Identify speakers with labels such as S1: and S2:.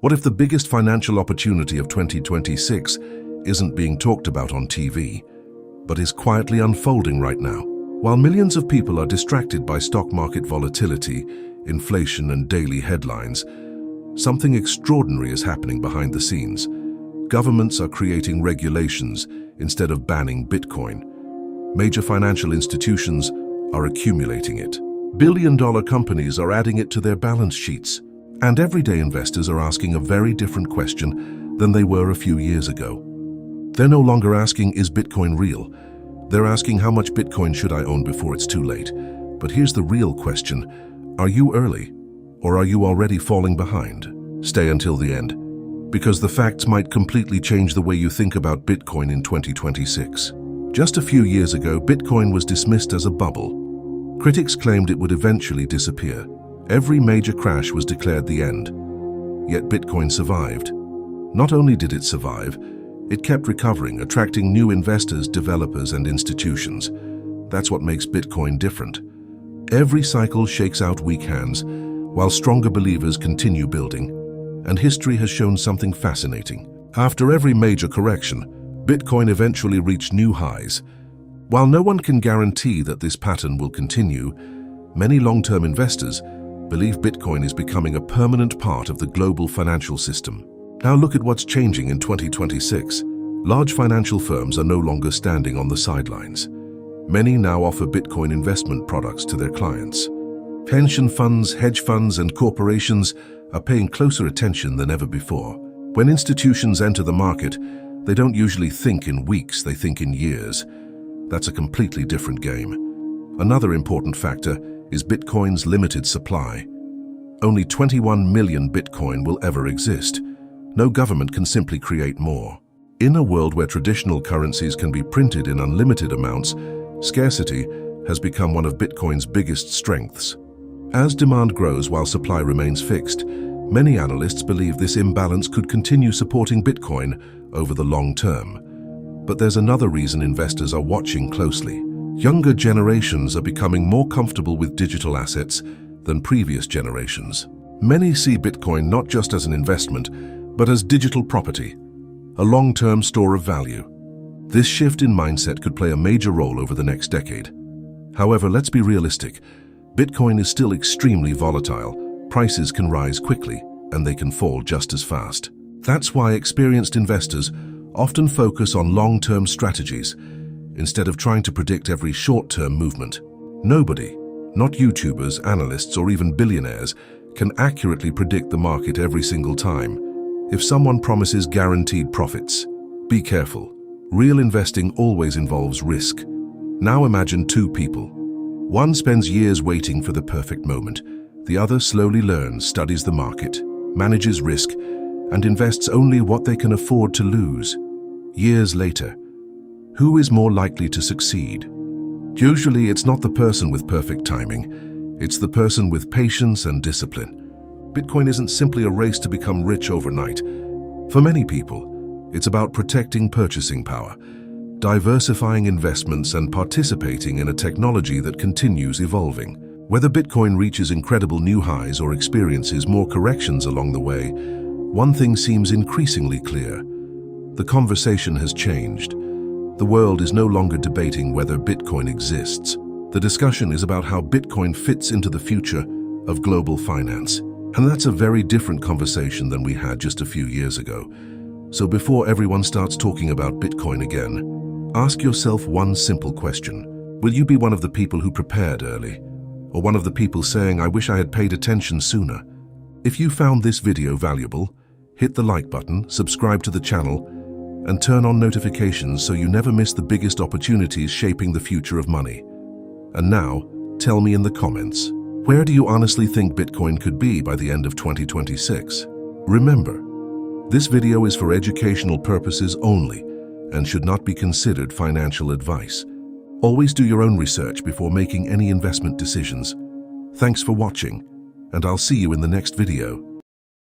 S1: What if the biggest financial opportunity of 2026 isn't being talked about on TV, but is quietly unfolding right now? While millions of people are distracted by stock market volatility, inflation, and daily headlines, something extraordinary is happening behind the scenes. Governments are creating regulations instead of banning Bitcoin. Major financial institutions are accumulating it. Billion-dollar companies are adding it to their balance sheets. And everyday investors are asking a very different question than they were a few years ago. They're no longer asking, is Bitcoin real? They're asking, how much Bitcoin should I own before it's too late? But here's the real question. Are you early? Or are you already falling behind? Stay until the end, because the facts might completely change the way you think about Bitcoin in 2026. Just a few years ago, Bitcoin was dismissed as a bubble. Critics claimed it would eventually disappear. Every major crash was declared the end. Yet Bitcoin survived. Not only did it survive, it kept recovering, attracting new investors, developers, and institutions. That's what makes Bitcoin different. Every cycle shakes out weak hands, while stronger believers continue building. And history has shown something fascinating. After every major correction, Bitcoin eventually reached new highs. While no one can guarantee that this pattern will continue, many long-term investors believe Bitcoin is becoming a permanent part of the global financial system. Now look at what's changing in 2026. Large financial firms are no longer standing on the sidelines. Many now offer Bitcoin investment products to their clients. Pension funds, hedge funds, and corporations are paying closer attention than ever before. When institutions enter the market, they don't usually think in weeks, they think in years. That's a completely different game. Another important factor is Bitcoin's limited supply. Only 21 million Bitcoin will ever exist. No government can simply create more. In a world where traditional currencies can be printed in unlimited amounts, scarcity has become one of Bitcoin's biggest strengths. As demand grows while supply remains fixed, many analysts believe this imbalance could continue supporting Bitcoin over the long term. But there's another reason investors are watching closely. Younger generations are becoming more comfortable with digital assets than previous generations. Many see Bitcoin not just as an investment, but as digital property, a long-term store of value. This shift in mindset could play a major role over the next decade. However, let's be realistic. Bitcoin is still extremely volatile. Prices can rise quickly, and they can fall just as fast. That's why experienced investors often focus on long-term strategies, instead of trying to predict every short-term movement. Nobody, not YouTubers, analysts, or even billionaires, can accurately predict the market every single time. If someone promises guaranteed profits, be careful. Real investing always involves risk. Now imagine two people. One spends years waiting for the perfect moment. The other slowly learns, studies the market, manages risk, and invests only what they can afford to lose. Years later, who is more likely to succeed? Usually, it's not the person with perfect timing. It's the person with patience and discipline. Bitcoin isn't simply a race to become rich overnight. For many people, it's about protecting purchasing power, diversifying investments, and participating in a technology that continues evolving. Whether Bitcoin reaches incredible new highs or experiences more corrections along the way, one thing seems increasingly clear. The conversation has changed. The world is no longer debating whether Bitcoin exists. The discussion is about how Bitcoin fits into the future of global finance. And that's a very different conversation than we had just a few years ago. So before everyone starts talking about Bitcoin again, ask yourself one simple question. Will you be one of the people who prepared early? Or one of the people saying, I wish I had paid attention sooner? If you found this video valuable, hit the like button, subscribe to the channel, and turn on notifications so you never miss the biggest opportunities shaping the future of money. And now, tell me in the comments, where do you honestly think Bitcoin could be by the end of 2026? Remember, this video is for educational purposes only and should not be considered financial advice. Always do your own research before making any investment decisions. Thanks for watching, and I'll see you in the next video.